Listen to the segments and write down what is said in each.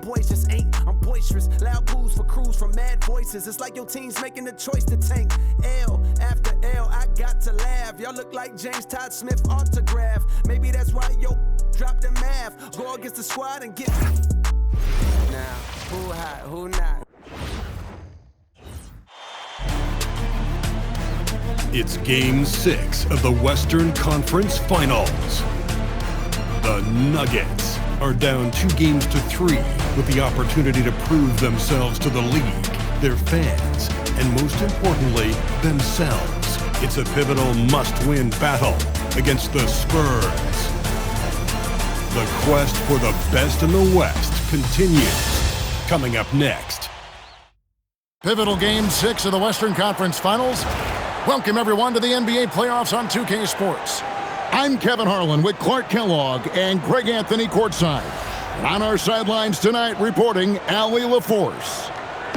Boys just ain't, I'm boisterous. Loud boos for crews from mad voices. It's like your team's making the choice to tank. L after L, I got to laugh. Y'all look like James Todd Smith autograph. Maybe that's why yo dropped the math. Go against the squad and get. Now, who hot, who not? It's Game 6 of the Western Conference Finals. The Nuggets are down 2-3 with the opportunity to prove themselves to the league, their fans, and most importantly, themselves. It's a pivotal must-win battle against the Spurs. The quest for the best in the West continues. Coming up next. Pivotal Game 6 of the Western Conference Finals. Welcome, everyone, to the NBA playoffs on 2K Sports. I'm Kevin Harlan with Clark Kellogg and Greg Anthony courtside. And on our sidelines tonight, reporting Allie LaForce.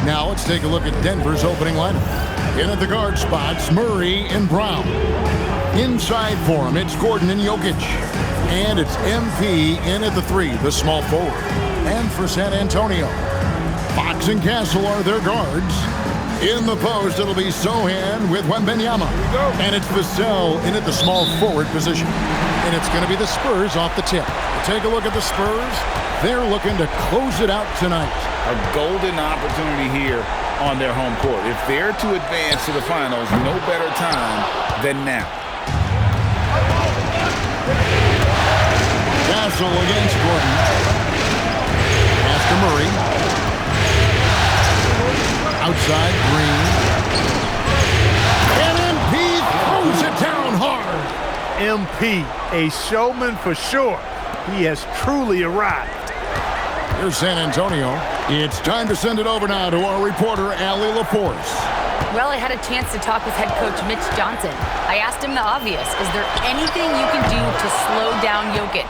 Now let's take a look at Denver's opening lineup. In at the guard spots, Murray and Brown. Inside for him, it's Gordon and Jokic. And it's MP in at the 3, the small forward. And for San Antonio, Fox and Castle are their guards. In the post, it'll be Sohan with Wembanyama. And it's Vassell in at the small forward position. And it's going to be the Spurs off the tip. Take a look at the Spurs. They're looking to close it out tonight. A golden opportunity here on their home court. If they're to advance to the finals, no better time than now. Castle against Gordon. Pass to Murray. Outside, Green. And MP throws it down hard. MP, a showman for sure. He has truly arrived. Here's San Antonio. It's time to send it over now to our reporter, Allie LaForce. Well, I had a chance to talk with head coach Mitch Johnson. I asked him the obvious. Is there anything you can do to slow down Jokic?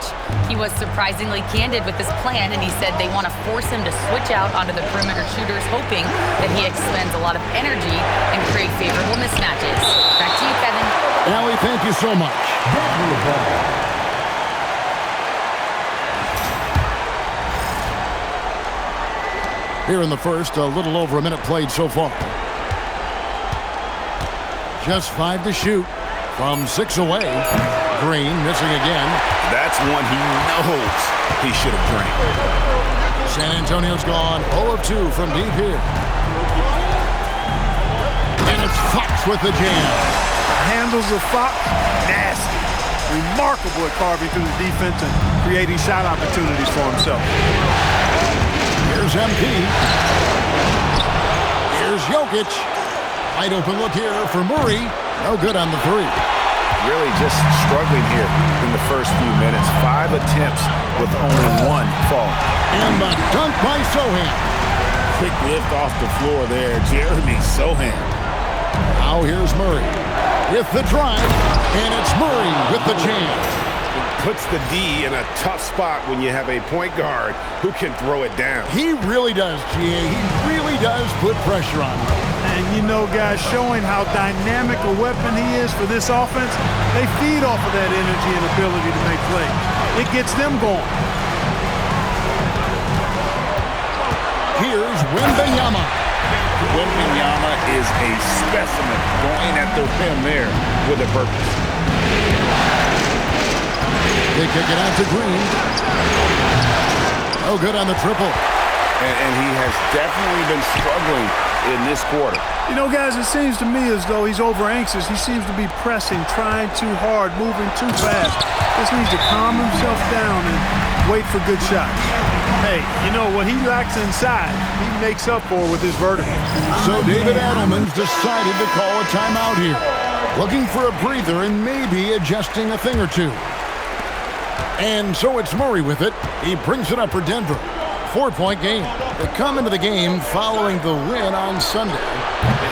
He was surprisingly candid with his plan, and he said they want to force him to switch out onto the perimeter shooters, hoping that he expends a lot of energy and create favorable mismatches. Back to you, Kevin. Allie, thank you so much. Here in the first, a little over a minute played so far. Just 5 to shoot from 6 away. Green missing again. That's one he knows he should have drained. San Antonio's gone 0 of 2 from deep here. And it's Fox with the jam. Handles of Fox, nasty. Remarkable at carving through the defense and creating shot opportunities for himself. Here's MP. Here's Jokic. Wide open look here for Murray. No good on the 3. Really just struggling here in the first few minutes. 5 attempts with only 1 fall. And the dunk by Sohan. Quick lift off the floor there. Jeremy Sohan. Now here's Murray with the drive. And it's Murray with the jam. Puts the D in a tough spot when you have a point guard who can throw it down. He really does, G.A. He really does put pressure on him. And you know, guys, showing how dynamic a weapon he is for this offense, they feed off of that energy and ability to make plays. It gets them going. Here's Wembanyama. Wembanyama is a specimen going at the rim there with a purpose. They kick it out to Green. Oh, good on the triple. And he has definitely been struggling in this quarter. You know, guys, it seems to me as though he's over-anxious. He seems to be pressing, trying too hard, moving too fast. Just needs to calm himself down and wait for good shots. Hey, you know, what he lacks inside, he makes up for with his vertical. So David Adelman's decided to call a timeout here. Looking for a breather and maybe adjusting a thing or two. And so it's Murray with it. He brings it up for Denver. 4-point game. They come into the game following the win on Sunday.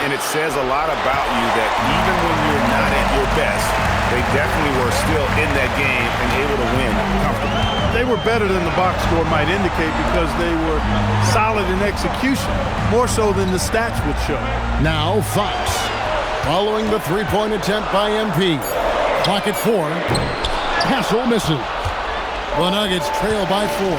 And it says a lot about you that even when you're not at your best, they definitely were still in that game and able to win comfortably. They were better than the box score might indicate because they were solid in execution, more so than the stats would show. Now Fox, following the 3-point attempt by MP. Clock at 4. Castle misses. The Nuggets trail by 4.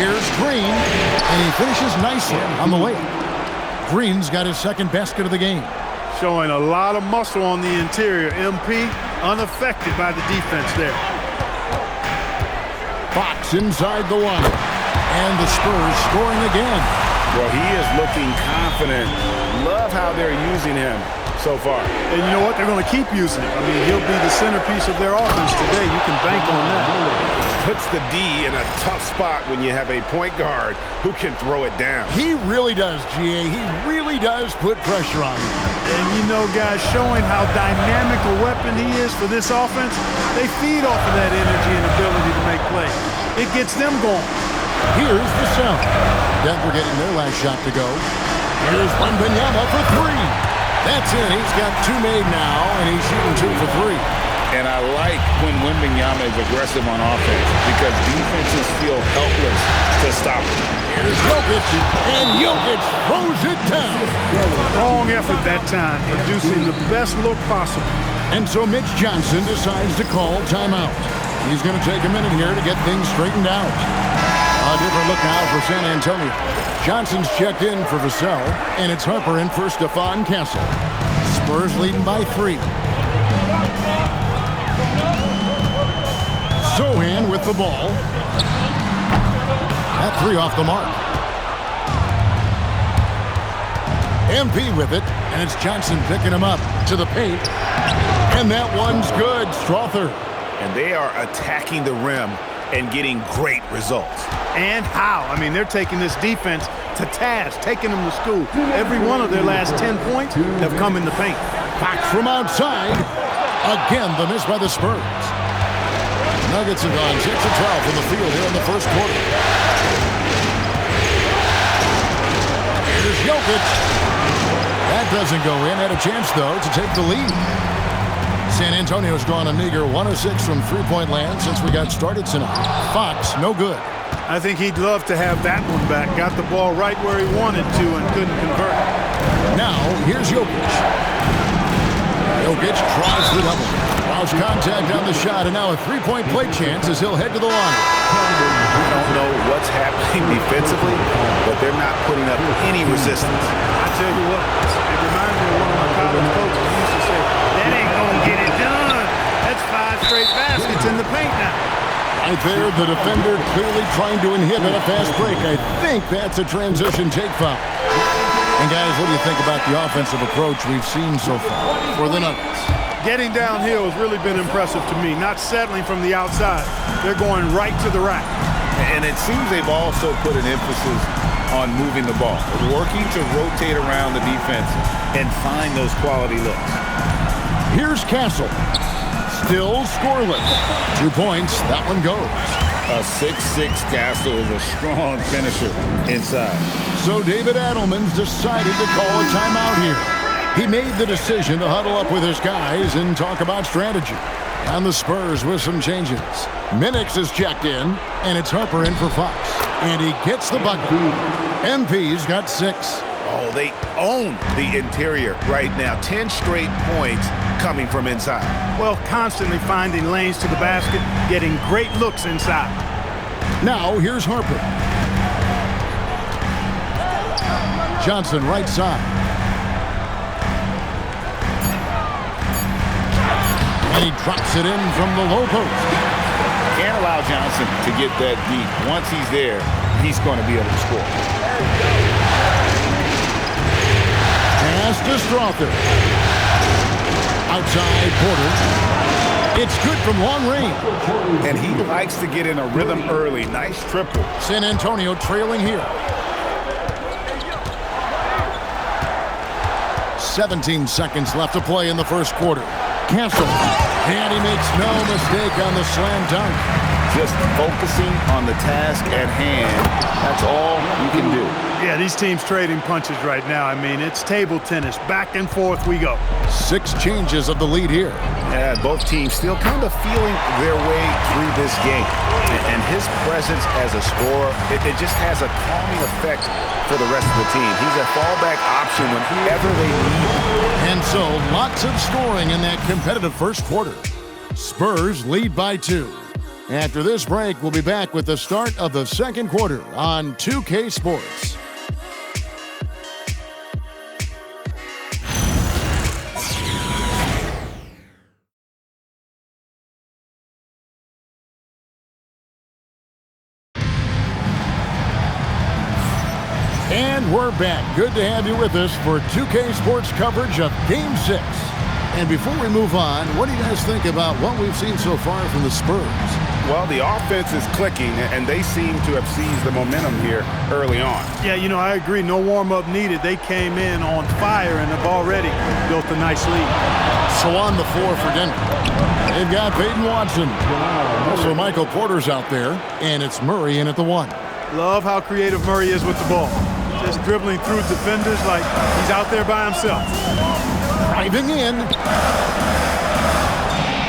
Here's Green, and he finishes nicely on the layup. Green's got his second basket of the game. Showing a lot of muscle on the interior. MP unaffected by the defense there. Fox inside the line. And the Spurs scoring again. Well, he is looking confident. Love how they're using him so far. And you know what? They're going to keep using him. I mean, he'll be the centerpiece of their offense today. You can bank on that. Puts the D in a tough spot when you have a point guard who can throw it down. He really does, GA. He really does put pressure on him. And you know, guys, showing how dynamic a weapon he is for this offense, they feed off of that energy and ability to make plays. It gets them going. Here's the sound. Denver getting their last shot to go. Here's Wembanyama for three. That's it. He's got two made now, and he's shooting 2 for 3. And I like when Wembanyama is aggressive on offense because defenses feel helpless to stop him. Here's Jokic, and Jokic throws it down. Strong effort that time, producing the best look possible. And so Mitch Johnson decides to call timeout. He's going to take a minute here to get things straightened out. A different look now for San Antonio. Johnson's checked in for Vassell, and it's Harper in for Stephon Castle. Spurs leading by 3. Sohan with the ball. That 3 off the mark. MP with it, and it's Johnson picking him up to the paint. And that one's good. Strother. And they are attacking the rim and getting great results. And how? I mean, they're taking this defense to task, taking them to school. Every one of their last 10 points have come in the paint. Fox from outside. Again, the miss by the Spurs. Nuggets have gone 6 of 12 from the field here in the first quarter. Here's Jokic. That doesn't go in. Had a chance, though, to take the lead. San Antonio's gone a meager 1 of 6 from three-point land since we got started tonight. Fox, no good. I think he'd love to have that one back. Got the ball right where he wanted to and couldn't convert. Now, here's Jokic. Jokic tries the double. Lost contact on the shot, and now a three-point play chance as he'll head to the line. We don't know what's happening defensively, but they're not putting up any resistance. I tell you what, it reminds me of one of my college coaches. He used to say, that ain't going to get it done. That's 5 straight baskets in the paint now. Right there, the defender clearly trying to inhibit a fast break. I think that's a transition take foul. And guys, what do you think about the offensive approach we've seen so far for the Nuggets? Getting downhill has really been impressive to me. Not settling from the outside. They're going right to the rack. And it seems they've also put an emphasis on moving the ball, working to rotate around the defense and find those quality looks. Here's Castle. Still scoreless. 2 points. That one goes. A 6'6" Castle is a strong finisher inside. So David Adelman's decided to call a timeout here. He made the decision to huddle up with his guys and talk about strategy. And the Spurs with some changes. Minix is checked in, and it's Harper in for Fox. And he gets the bucket. MP's got 6. Oh, they own the interior right now. 10 straight points coming from inside. Well, constantly finding lanes to the basket, getting great looks inside. Now, here's Harper. Johnson right side. And he drops it in from the low post. Can't allow Johnson to get that deep. Once he's there, he's going to be able to score. Pass to Strother. Outside Porter. It's good from long range. And he likes to get in a rhythm early. Nice triple. San Antonio trailing here. 17 seconds left to play in the first quarter. Castle. And he makes no mistake on the slam dunk. Just focusing on the task at hand. That's all you can do. Yeah, these teams trading punches right now. I mean, it's table tennis. Back and forth we go. 6 changes of the lead here. Yeah, both teams still kind of feeling their way through this game. And his presence as a scorer, it just has a calming effect for the rest of the team. He's a fallback option whenever they need him. And so, lots of scoring in that competitive first quarter. Spurs lead by 2. After this break, we'll be back with the start of the second quarter on 2K Sports. And we're back. Good to have you with us for 2K Sports coverage of Game 6. And before we move on, what do you guys think about what we've seen so far from the Spurs? Well, the offense is clicking, and they seem to have seized the momentum here early on. Yeah, I agree. No warm-up needed. They came in on fire and have already built a nice lead. So on the floor for Denver, they've got Peyton Watson. Also, Michael Porter's out there, and it's Murray in at the 1. Love how creative Murray is with the ball. Just dribbling through defenders like he's out there by himself. Driving in.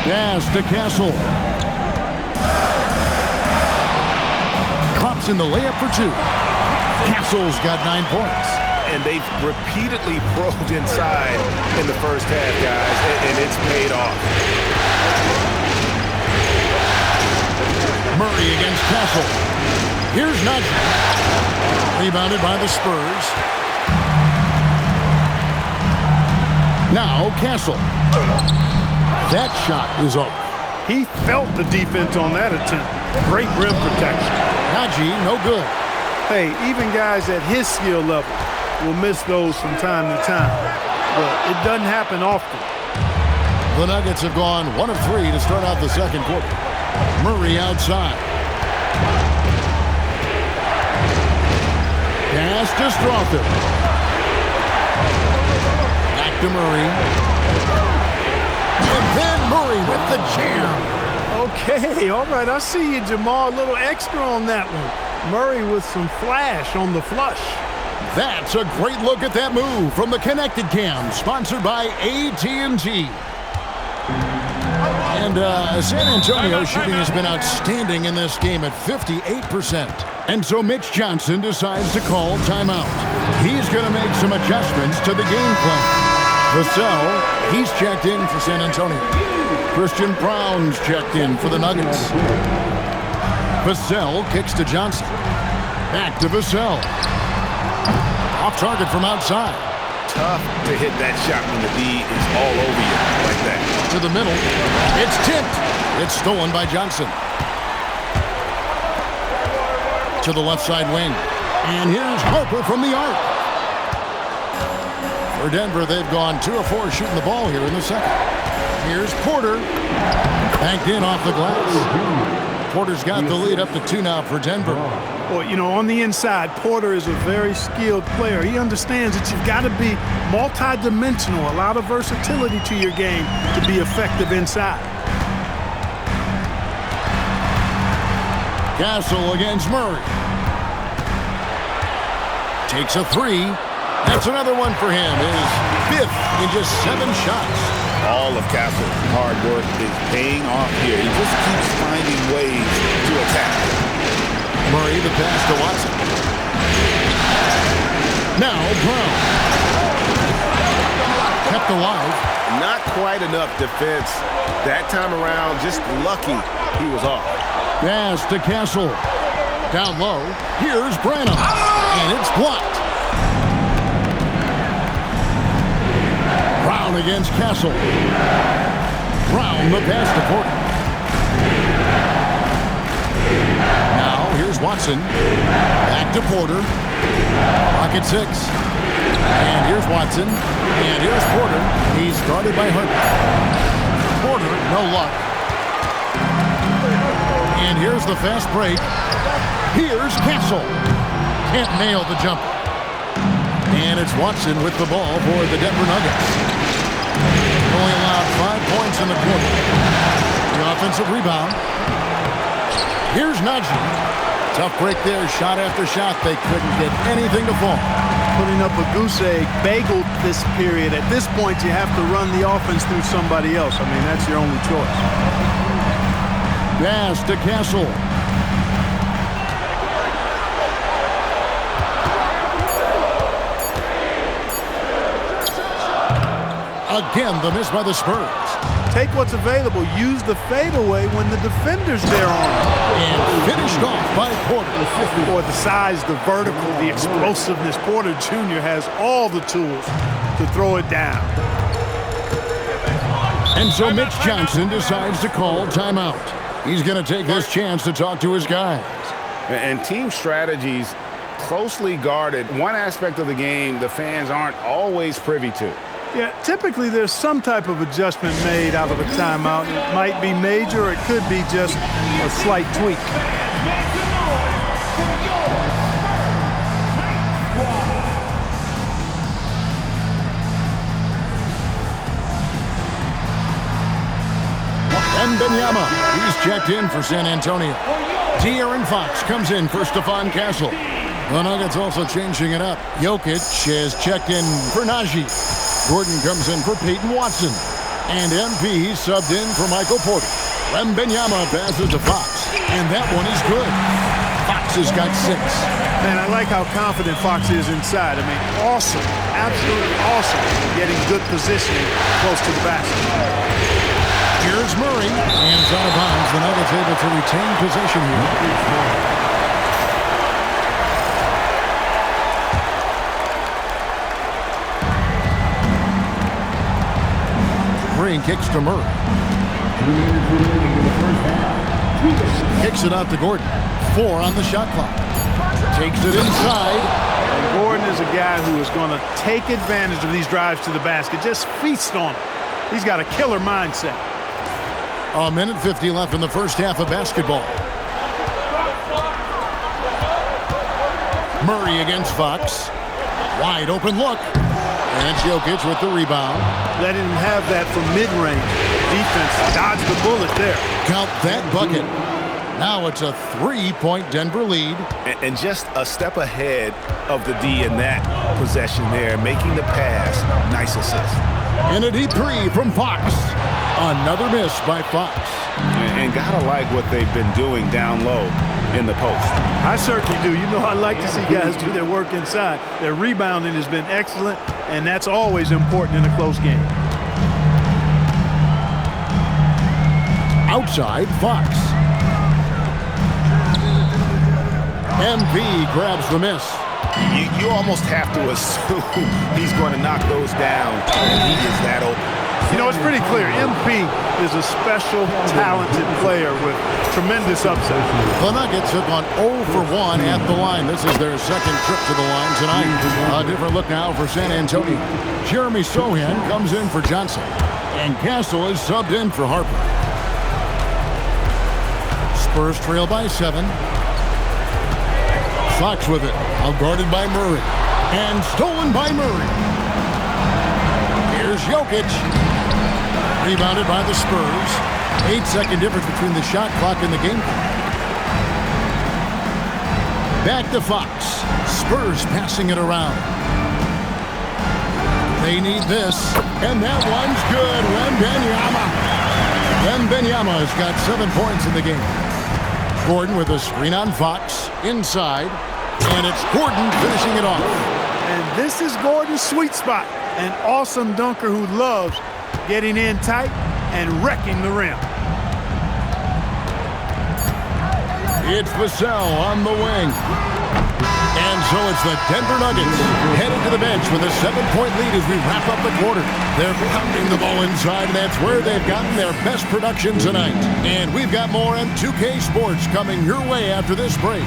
Pass to Castle. Drops in the layup for 2. Castle's got 9 points. And they've repeatedly probed inside in the first half, guys, and it's paid off. Murray against Castle. Here's Najee. Rebounded by the Spurs. Now Castle. That shot is up. He felt the defense on that attempt. Great rim protection. Najee, no good. Hey, even guys at his skill level will miss those from time to time. But it doesn't happen often. The Nuggets have gone 1 of 3 to start out the second quarter. Murray outside. Pass to Strawther. Back to Murray. And then Murray with the jam. Okay, all right. I see you, Jamal. A little extra on that one. Murray with some flash on the flush. That's a great look at that move from the Connected Cam, sponsored by AT&T. And San Antonio's shooting has been outstanding in this game at 58%. And so Mitch Johnson decides to call timeout. He's going to make some adjustments to the game plan. Vassell, he's checked in for San Antonio. Christian Brown's checked in for the Nuggets. Vassell kicks to Johnson. Back to Vassell. Off target from outside. Tough to hit that shot when the D is all over you like that. To the middle. It's tipped. It's stolen by Johnson. To the left side wing. And here's Harper from the arc. For Denver, they've gone 2 of 4 shooting the ball here in the second. Here's Porter. Banked in off the glass. Porter's got the lead up to 2 now for Denver. Well, on the inside, Porter is a very skilled player. He understands that you've got to be multi-dimensional, a lot of versatility to your game to be effective inside. Castle against Murray. Takes a 3. That's another one for him. His 5th in just 7 shots. All of Castle's hard work is paying off here. He just keeps finding ways to attack. Murray, the pass to Watson. Now Brown. Kept alive. Not quite enough defense that time around. Just lucky he was off. Pass to Castle. Down low. Here's Branham. And it's blocked. Brown against Castle. Brown the pass to Porter. Now here's Watson. Back to Porter. Pocket 6. And here's Watson. And here's Porter. He's guarded by Hunt. Porter, no luck. And here's the fast break. Here's Castle. Can't nail the jumper. And it's Watson with the ball for the Denver Nuggets. Only allowed 5 points in the quarter. The offensive rebound. Here's Najee. Tough break there, shot after shot. They couldn't get anything to fall. Putting up a goose egg, bageled this period. At this point, you have to run the offense through somebody else. I mean, that's your only choice. Pass to Castle. Again, the miss by the Spurs. Take what's available. Use the fadeaway when the defender's there on him. And finished off by Porter. Boy, the size, the vertical, the explosiveness. Porter Jr. has all the tools to throw it down. And so Mitch Johnson decides to call timeout. He's going to take this chance to talk to his guys. And team strategies closely guarded. One aspect of the game the fans aren't always privy to. Yeah, typically there's some type of adjustment made out of a timeout. It might be major, or it could be just a slight tweak. Wembanyama, he's checked in for San Antonio. De'Aaron Fox comes in for Stephon Castle. The Nuggets also changing it up. Jokic has checked in for Najee. Gordon comes in for Peyton Watson. And MP subbed in for Michael Porter. Wembanyama passes to Fox. And that one is good. Fox has got 6. Man, I like how confident Fox is inside. I mean, awesome. Absolutely awesome. Getting good positioning close to the basket. Here's Murray, and it's out of bounds. The Nuggets able to retain possession here. Green kicks to Murray. Kicks it out to Gordon. 4 on the shot clock. Takes it inside. And Gordon is a guy who is going to take advantage of these drives to the basket. Just feast on them. He's got a killer mindset. A minute 50 left in the first half of basketball. Murray against Fox. Wide open look. And Jokic with the rebound. Letting him have that from mid-range. Defense dodged the bullet there. Count that bucket. Now it's a 3-point Denver lead. And just a step ahead of the D in that possession there, making the pass. Nice assist. And a deep 3 from Fox. Another miss by Fox. And gotta like what they've been doing down low in the post. I certainly do. You know, I like to see guys do their work inside. Their rebounding has been excellent, and that's always important in a close game. Outside, Fox. MP grabs the miss. You almost have to assume he's going to knock those down, and he is that open. You know, it's pretty clear. MP is a special, talented player with tremendous upside. The Nuggets have gone 0 for 1 at the line. This is their second trip to the line tonight. A different look now for San Antonio. Jeremy Sohan comes in for Johnson. And Castle is subbed in for Harper. Spurs trail by 7. Fox with it. Out guarded by Murray. And stolen by Murray. Here's Jokic. Rebounded by the Spurs. 8-second difference between the shot clock and the game clock. Back to Fox. Spurs passing it around. They need this. And that one's good. Wembanyama has got 7 points in the game. Gordon with a screen on Fox. Inside. And it's Gordon finishing it off. And this is Gordon's sweet spot. An awesome dunker who loves getting in tight and wrecking the rim. It's Vassell on the wing. And so it's the Denver Nuggets headed to the bench with a 7-point lead as we wrap up the quarter. They're pounding the ball inside, and that's where they've gotten their best production tonight. And we've got more M2K Sports coming your way after this break.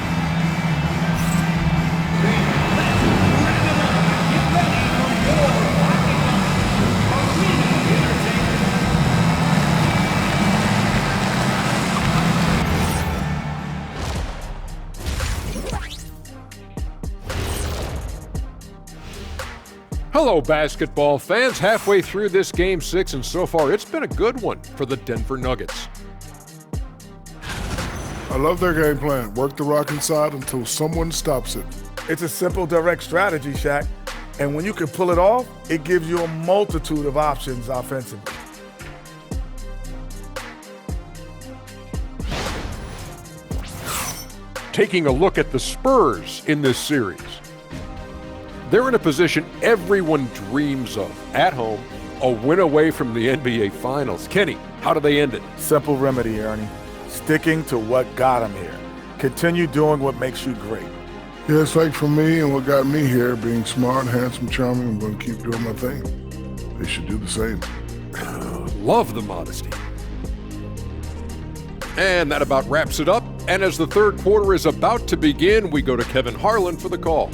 Hello, basketball fans. Halfway through this Game 6, and so far it's been a good one for the Denver Nuggets. I love their game plan. Work the rock inside until someone stops it. It's a simple, direct strategy, Shaq. And when you can pull it off, it gives you a multitude of options offensively. Taking a look at the Spurs in this series. They're in a position everyone dreams of. At home, a win away from the NBA Finals. Kenny, how do they end it? Simple remedy, Ernie. Sticking to what got him here. Continue doing what makes you great. Yeah, it's like for me and what got me here, being smart, handsome, charming, I'm going to keep doing my thing. They should do the same. Love the modesty. And that about wraps it up. And as the third quarter is about to begin, we go to Kevin Harlan for the call.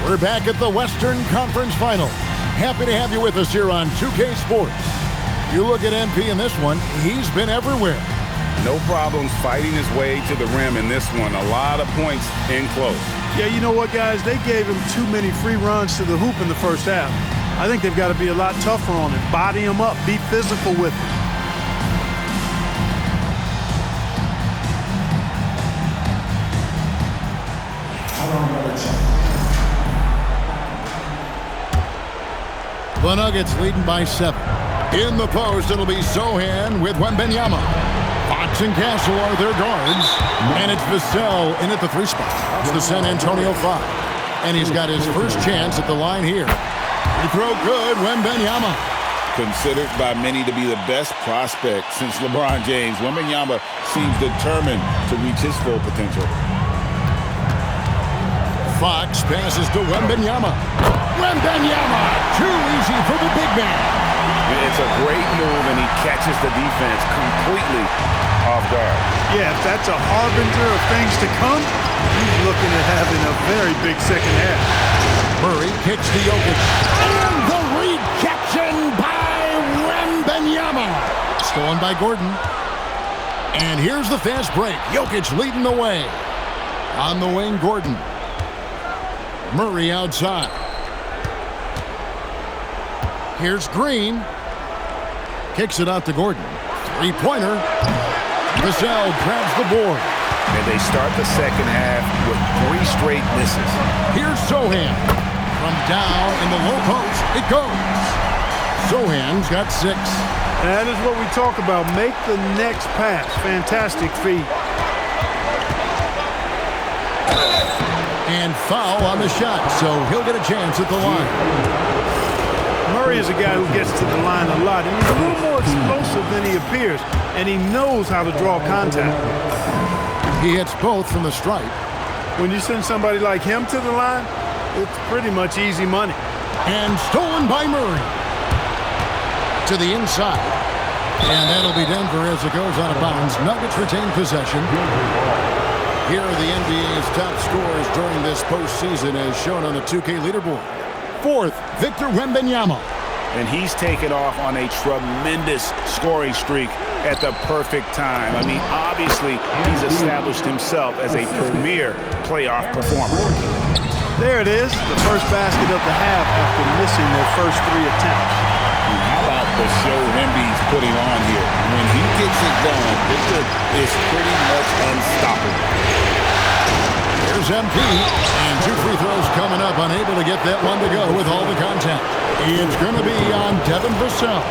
We're back at the Western Conference Final. Happy to have you with us here on 2K Sports. You look at MP in this one, he's been everywhere. No problems fighting his way to the rim in this one. A lot of points in close. Yeah, you know what, guys? They gave him too many free runs to the hoop in the first half. I think they've got to be a lot tougher on him. Body him up. Be physical with him. The Nuggets leading by 7. In the post, it'll be Sohan with Wembanyama. Fox and Castle are their guards. And it's Vassell in at the 3 spot. It's the San Antonio 5. And he's got his first chance at the line here. He throw good, Wembanyama. Considered by many to be the best prospect since LeBron James, Wembanyama seems determined to reach his full potential. Fox passes to Wembanyama. Wembanyama! Too easy for the big man. It's a great move, and he catches the defense completely off guard. Yeah, if that's a harbinger of things to come, he's looking at having a very big second half. Murray kicks to Jokic. And the rejection by Wembanyama. Stolen by Gordon. And here's the fast break. Jokic leading the way. On the wing, Gordon. Murray outside. Here's Green. Kicks it out to Gordon. 3-pointer. Vassell grabs the board. And they start the second half with 3 straight misses. Here's Sohan. From down in the low post, it goes. Sohan's got 6. That is what we talk about. Make the next pass. Fantastic feat. And foul on the shot, so he'll get a chance at the line. Murray is a guy who gets to the line a lot, and he's a little more explosive than he appears, and he knows how to draw contact. He hits both from the stripe. When you send somebody like him to the line, it's pretty much easy money. And stolen by Murray. To the inside. And that'll be Denver as it goes out of bounds. Nuggets retain possession. Here are the NBA's top scorers during this postseason as shown on the 2K leaderboard. 4th, Victor Wembanyama. And he's taken off on a tremendous scoring streak at the perfect time. I mean, obviously, he's established himself as a premier playoff performer. There it is, the first basket of the half after missing their first 3 attempts. How about the show Wemby's putting on here? When he gets it going, Victor is pretty much unstoppable. Here's MP, and 2 free throws coming up, unable to get that one to go with all the contact. It's going to be on Devin Vassell.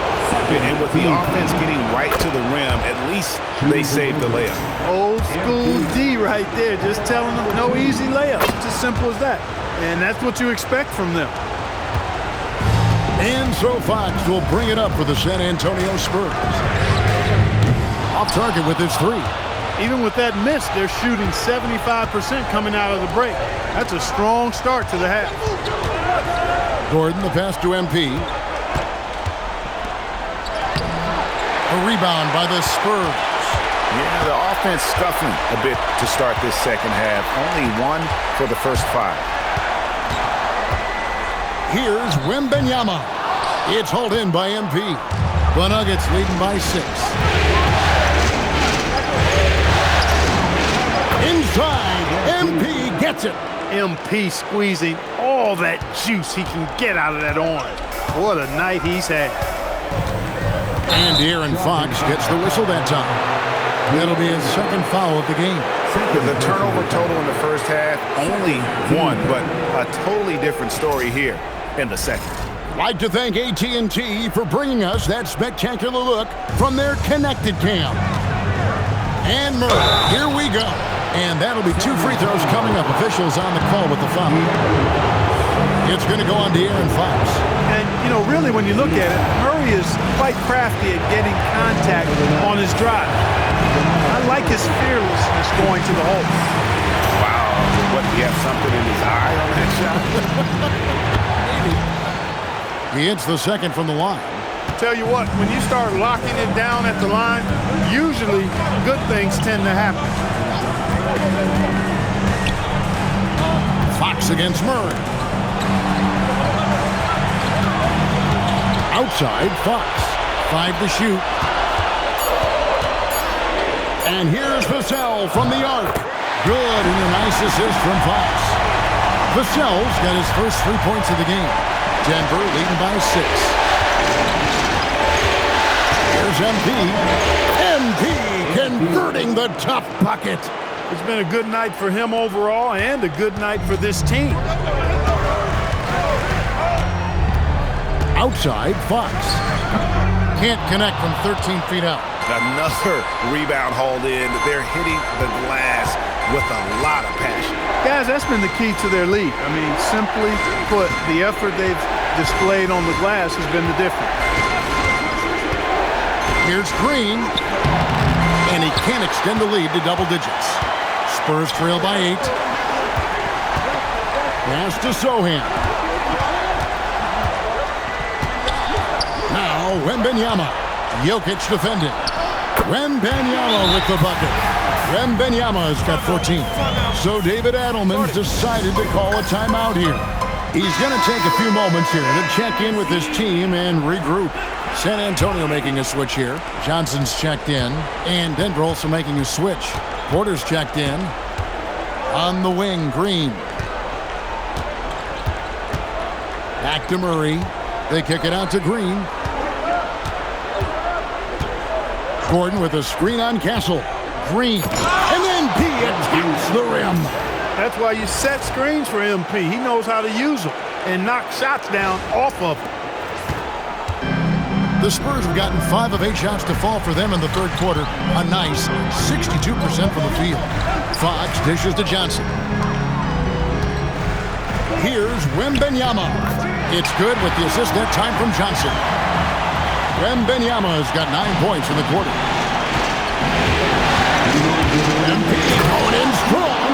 And with the offense getting right to the rim, at least they saved the layup. Old school D right there, just telling them no easy layups. It's as simple as that. And that's what you expect from them. And so Fox will bring it up for the San Antonio Spurs. Off target with his 3. Even with that miss, they're shooting 75% coming out of the break. That's a strong start to the half. Gordon, the pass to MP. A rebound by the Spurs. Yeah, the offense scuffling a bit to start this second half. Only 1 for the first 5. Here's Wembanyama. It's hauled in by MP. The Nuggets leading by 6. Inside, MP gets it. MP squeezing all that juice he can get out of that orange. What a night he's had. And Aaron Fox gets the whistle that time. That'll be his 2nd foul of the game. The turnover total in the first half, only 1, but a totally different story here in the second. Like to thank AT&T for bringing us that spectacular look from their connected cam. And Murray, here we go. And that'll be 2 free throws coming up. Officials on the call with the foul. It's going to go on to Aaron Fox. And, you know, really when you look at it, Murray is quite crafty at getting contact on his drive. I like his fearlessness going to the hole. Wow, what, he has something in his eye on that shot? He hits the second from the line. Tell you what, when you start locking it down at the line, usually good things tend to happen. Fox against Murray. Outside, Fox. 5 to shoot. And here's Vassell from the arc. Good, and a nice assist from Fox. Vassell's got his first 3 points of the game. Denver leading by 6. Here's MP. MP converting the tough bucket. It's been a good night for him overall and a good night for this team. Outside, Fox. Can't connect from 13 feet out. Another rebound hauled in. They're hitting the glass with a lot of passion. Guys, that's been the key to their lead. I mean, simply put, the effort they've displayed on the glass has been the difference. Here's Green, and he can't extend the lead to double digits. Spurs trail by 8. Pass to Sohan. Now Wembanyama. Jokic defending. Wembanyama with the bucket. Wembanyama's got 14. So David Adelman's decided to call a timeout here. He's going to take a few moments here to check in with his team and regroup. San Antonio making a switch here. Johnson's checked in. And Denver also making a switch. Porter's checked in. On the wing, Green. Back to Murray. They kick it out to Green. Gordon with a screen on Castle. Green. And then P attacks the rim. That's why you set screens for MP. He knows how to use them and knock shots down off of them. The Spurs have gotten 5 of 8 shots to fall for them in the third quarter. A nice 62% from the field. Fox dishes to Johnson. Here's Wembanyama. It's good with the assist that time from Johnson. Wembanyama's got 9 points in the quarter. MP going in strong.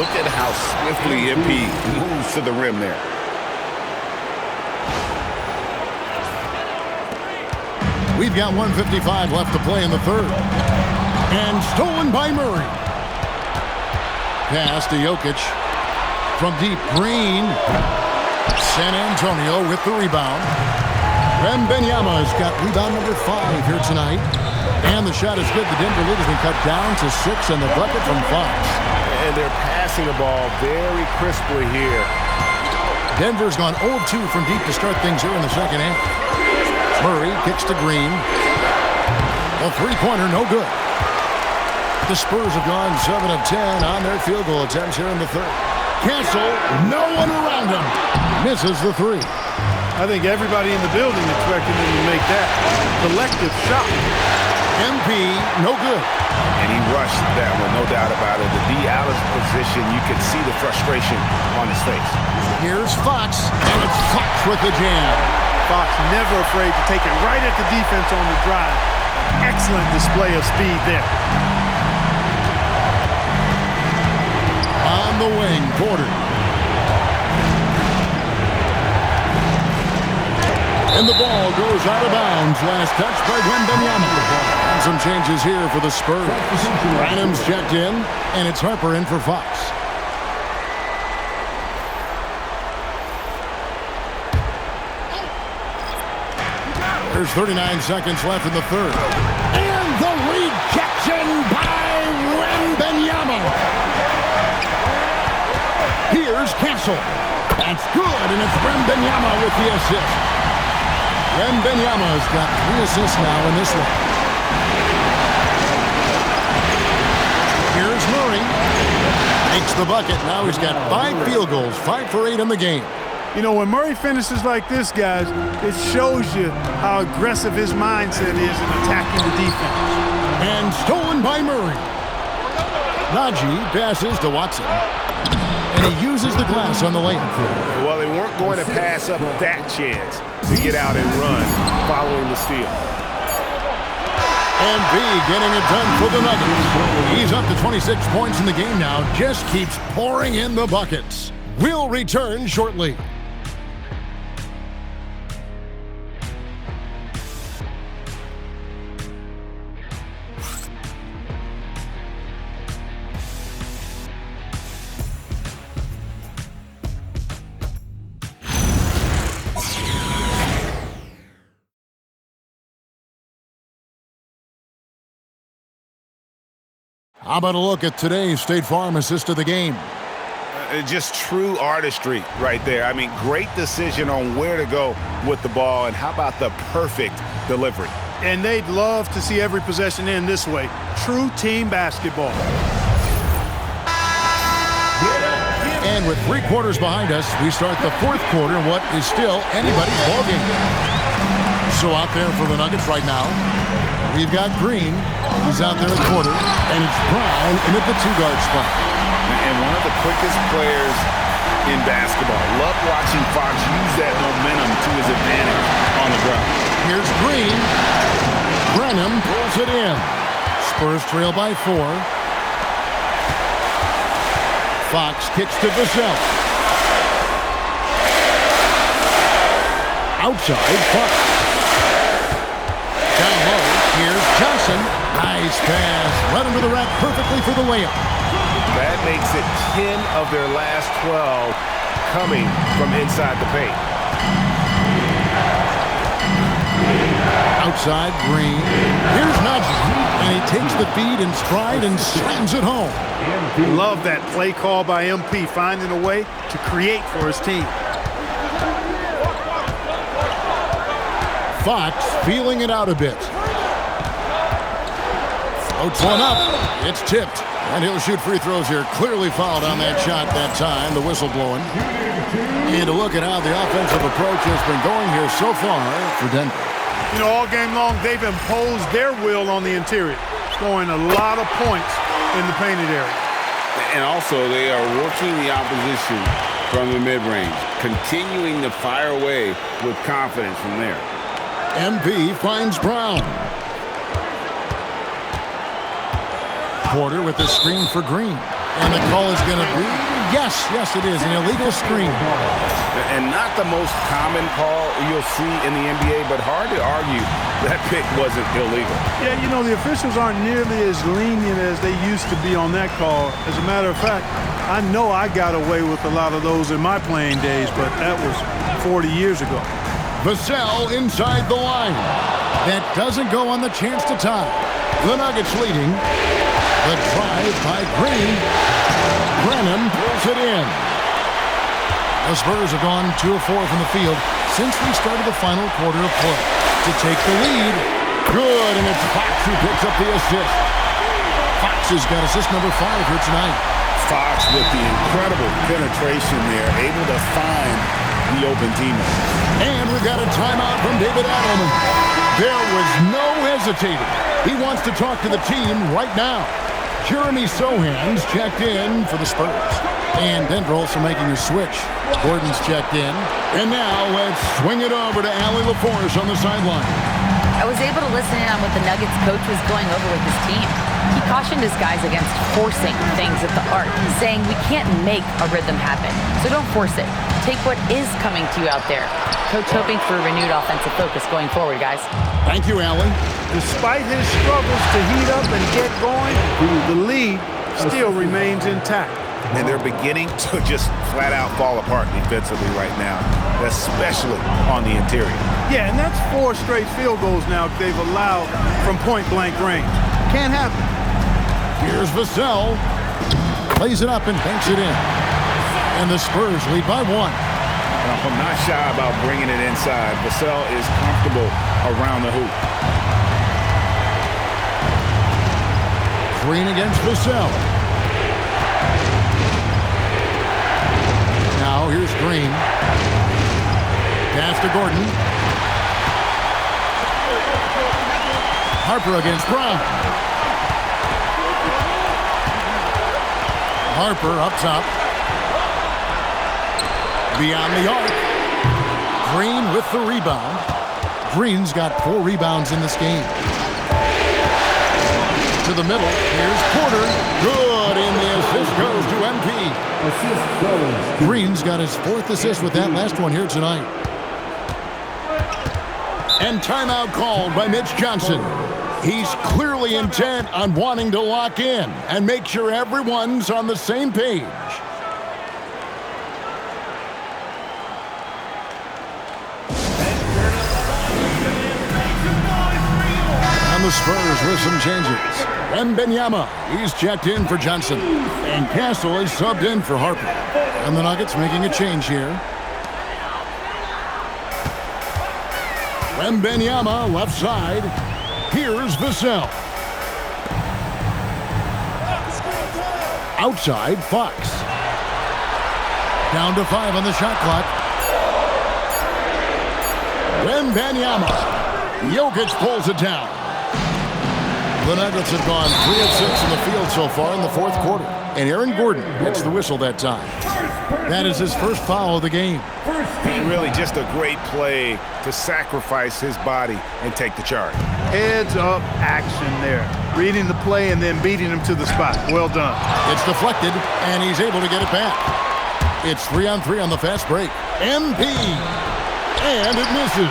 Look at how swiftly MP moves to the rim there. We've got 1:55 left to play in the third. And stolen by Murray. Pass to Jokic. From deep, Green. San Antonio with the rebound. Wembanyama's got rebound number 5 here tonight. And the shot is good. The Denver lead has been cut down to 6 and the bucket from Fox. And they're passing the ball very crisply here. Denver's gone 0-2 from deep to start things here in the second half. Murray kicks to Green. A three-pointer, no good. The Spurs have gone 7 of 10 on their field goal attempts here in the third. Castle, no one around him. Misses the 3. I think everybody in the building expected him to make that collective shot. MP, no good. And he rushed that one, no doubt about it. To be out of position, you could see the frustration on his face. Here's Fox, and it's Fox with the jam. Fox never afraid to take it right at the defense on the drive. Excellent display of speed there. On the wing, Porter. And the ball goes out of bounds. Last touch by Wembanyama. And some changes here for the Spurs. Branham's checked in, and it's Harper in for Fox. There's 39 seconds left in the third. And the rejection by Wembanyama. Here's Castle. That's good, and it's Wembanyama with the assist. Wembanyama's got 3 assists now in this one. Here's Murray. Makes the bucket. Now he's got 5 field goals, 5 for 8 in the game. You know, when Murray finishes like this, guys, it shows you how aggressive his mindset is in attacking the defense. And stolen by Murray. Najee passes to Watson. And he uses the glass on the layup. Well, they weren't going to pass up that chance to get out and run following the steal. And B getting it done for the Nuggets. He's up to 26 points in the game now. Just keeps pouring in the buckets. We'll return shortly. How about a look at today's State Farm assist of the game? Just true artistry right there. I mean, great decision on where to go with the ball, and how about the perfect delivery? And they'd love to see every possession end this way. True team basketball. And with 3 quarters behind us, we start the 4th quarter, what is still anybody's ballgame. So out there for the Nuggets right now, we've got Green. He's out there at quarter, and it's Brown in at the 2-guard spot. And one of the quickest players in basketball. Love watching Fox use that momentum to his advantage on the ground. Here's Green. Brenham pulls it in. Spurs trail by 4. Fox kicks to Vassell. Outside, Fox. Down low, here's Johnson. Nice pass. Right under the rack perfectly for the layup. That makes it 10 of their last 12 coming from inside the paint. Outside, Green. Here's Najee. And he takes the feed in stride and slams it home. Love that play call by MP, finding a way to create for his team. Fox feeling it out a bit. Floats one up. It's tipped. And he'll shoot free throws here. Clearly fouled on that shot that time. The whistle blowing. And to look at how the offensive approach has been going here so far for Denver. You know, all game long, they've imposed their will on the interior, scoring a lot of points in the painted area. And also, they are working the opposition from the mid-range, continuing to fire away with confidence from there. MP finds Brown. Porter with the screen for Green. And the call is going to be, yes, it is, an illegal screen. And not the most common call you'll see in the NBA, but hard to argue that pick wasn't illegal. Yeah, you know, the officials aren't nearly as lenient as they used to be on that call. As a matter of fact, I know I got away with a lot of those in my playing days, but that was 40 years ago. Vassell inside the line. That doesn't go on the chance to tie. The Nuggets leading. The drive by Green. Brenham pulls it in. The Spurs have gone 2 of 4 from the field since we started the final quarter of play. To take the lead. Good, and it's Fox who picks up the assist. Fox has got assist number 5 here tonight. Fox with the incredible penetration there, able to find the open teammate. And we've got a timeout from David Adelman. There was no hesitating. He wants to talk to the team right now. Jeremy Sohan's checked in for the Spurs. And Denver also making a switch. Gordon's checked in. And now let's swing it over to Allie LaForce on the sideline. I was able to listen in on what the Nuggets coach was going over with his team. He cautioned his guys against forcing things at the arc, saying we can't make a rhythm happen, so don't force it. Take what is coming to you out there. Coach hoping for a renewed offensive focus going forward, guys. Thank you, Allie. Despite his struggles to heat up and get going, the lead still remains intact. And they're beginning to just flat out fall apart defensively right now, especially on the interior. Yeah, and that's 4 straight field goals now they've allowed from point-blank range. Can't happen. Here's Vassell. Plays it up and banks it in. And the Spurs lead by 1. I'm not shy about bringing it inside. Vassell is comfortable around the hoop. Green against Vassell. Now here's Green. pass to Gordon. Harper against Brown. Harper up top. Beyond the arc. Green with the rebound. Green's got 4 rebounds in this game. To the middle. Here's Porter. Good, and the assist goes to MP. Green's got his 4th assist with that last one here tonight. And timeout called by Mitch Johnson. He's clearly intent on wanting to lock in and make sure everyone's on the same page. And the Spurs with some changes. Wembanyama, he's checked in for Johnson. And Castle is subbed in for Harper. And the Nuggets making a change here. Wembanyama left side. Here's Vassell. Outside, Fox. Down to 5 on the shot clock. Wembanyama. Jokic pulls it down. The Nuggets have gone 3 of 6 in the field so far in the 4th quarter. And Aaron Gordon gets the whistle that time. That is his first foul of the game. Really just a great play to sacrifice his body and take the charge. Heads-up action there. Reading the play and then beating him to the spot. Well done. It's deflected, and he's able to get it back. It's 3-on-3 on the fast break. MP! And it misses.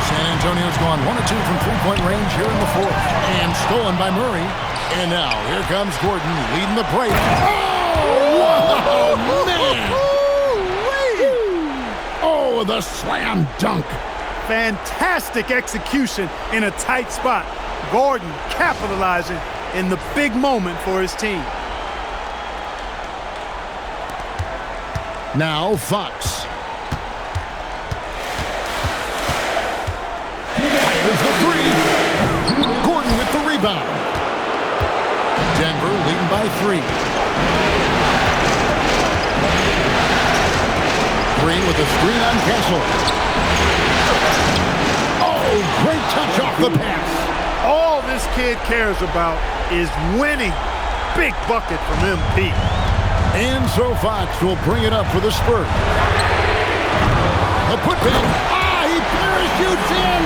San Antonio's gone 1 of 2 from three-point range here in the 4th. And stolen by Murray. And now, here comes Gordon leading the break. Oh, man! Oh, the slam dunk. Fantastic execution in a tight spot. Gordon capitalizing in the big moment for his team. Now Fox. There's the 3. Gordon with the rebound. Denver leading by 3. Green with a screen on Castle. Oh, great touch off the pass. All this kid cares about is winning. Big bucket from MP. And so Fox will bring it up for the Spurs. The putback. He parachutes in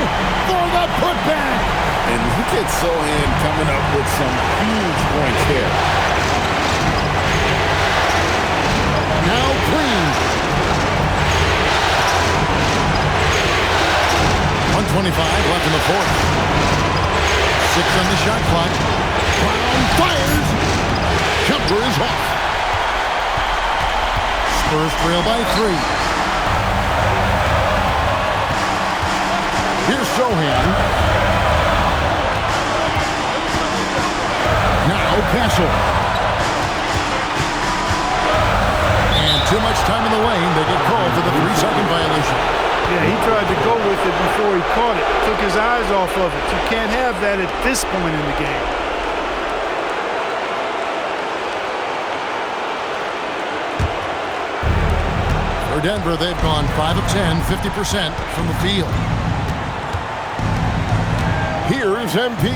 for the putback. And look at Sohan coming up with some huge points here. Now Green. 125 left in the 4th. 6 on the shot clock. Brown fires. Jumper is off. Spurs trail by 3. Here's Sohan. Now Castle. And too much time in the lane. They get called for the 3-second violation. Yeah, he tried to go with it before he caught it. Took his eyes off of it. You can't have that at this point in the game. For Denver, they've gone 5 of 10, 50% from the field. Here is MP.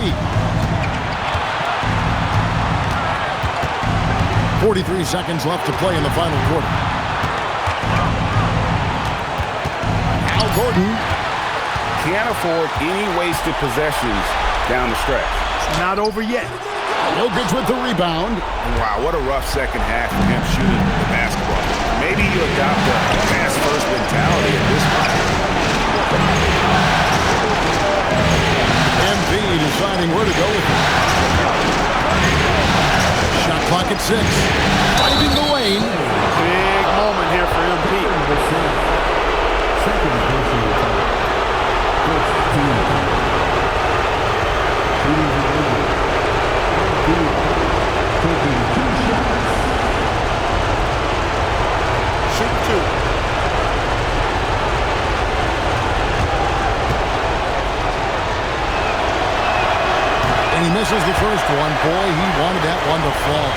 43 seconds left to play in the final quarter. Now Gordon. Can't afford any wasted possessions down the stretch. It's not over yet. Jokic with the rebound. Wow, what a rough second half for him shooting the basketball. Maybe you adopt a pass-first mentality at this point. MP deciding where to go with it. Shot clock at 6. Finding the lane. Big moment here for MP. Shoot 2. And he misses the first one. Boy, he wanted that one to fall.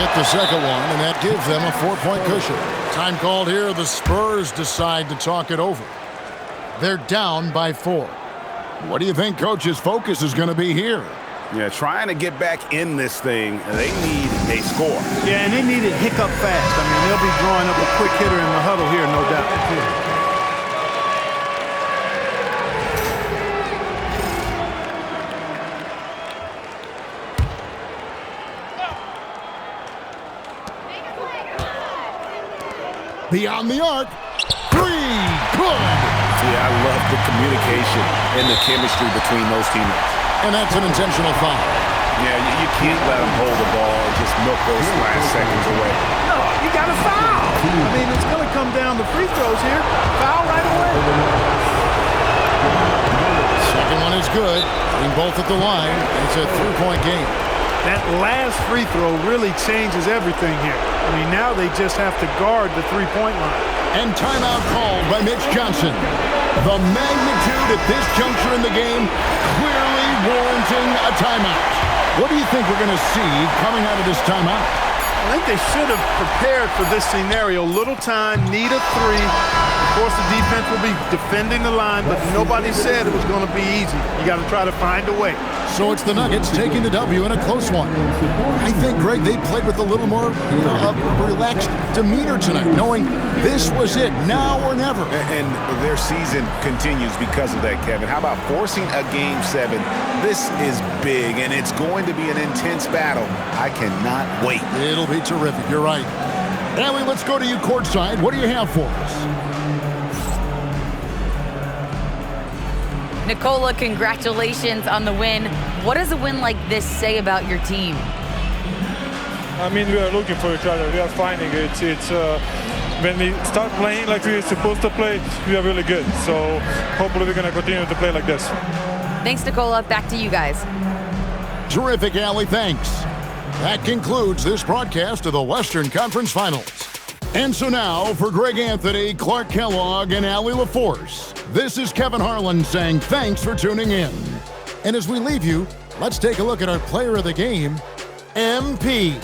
get the second one, and that gives them a 4-point cushion. Time called here. The Spurs decide to talk it over. They're down by 4. What do you think Coach's focus is going to be here? Yeah, trying to get back in this thing, they need a score. Yeah, and they need it hiccup fast. I mean, they'll be drawing up a quick hitter in the huddle here, no doubt. Beyond the arc. 3. Good. Yeah, I love the communication and the chemistry between those teammates. And that's an intentional foul. Yeah, you can't let them hold the ball and just milk those last seconds away. No, you got to foul. I mean, it's going to come down to free throws here. Foul right away. Second one is good. Hitting both at the line. It's a 3-point game. That last free throw really changes everything here. I mean, now they just have to guard the 3-point line. And timeout called by Mitch Johnson. The magnitude at this juncture in the game clearly warranting a timeout. What do you think we're going to see coming out of this timeout? I think they should have prepared for this scenario. Little time, need a 3. Of course, the defense will be defending the line, but nobody said it was going to be easy. You got to try to find a way. So it's the Nuggets taking the W in a close one. I think, Greg, they played with a little more relaxed demeanor tonight, knowing this was it, now or never. And their season continues because of that, Kevin. How about forcing a Game 7? This is big, and it's going to be an intense battle. I cannot wait. It'll be terrific. You're right. Allie, let's go to you courtside. What do you have for us? Nicola, congratulations on the win. What does a win like this say about your team? I mean, we are looking for each other. We are finding it. It's when we start playing like we're supposed to play, we are really good. So hopefully we're going to continue to play like this. Thanks, Nicola. Back to you guys. Terrific, Allie. Thanks. That concludes this broadcast of the Western Conference Finals. And so now, for Greg Anthony, Clark Kellogg, and Allie LaForce, this is Kevin Harlan saying thanks for tuning in. And as we leave you, let's take a look at our player of the game, MP.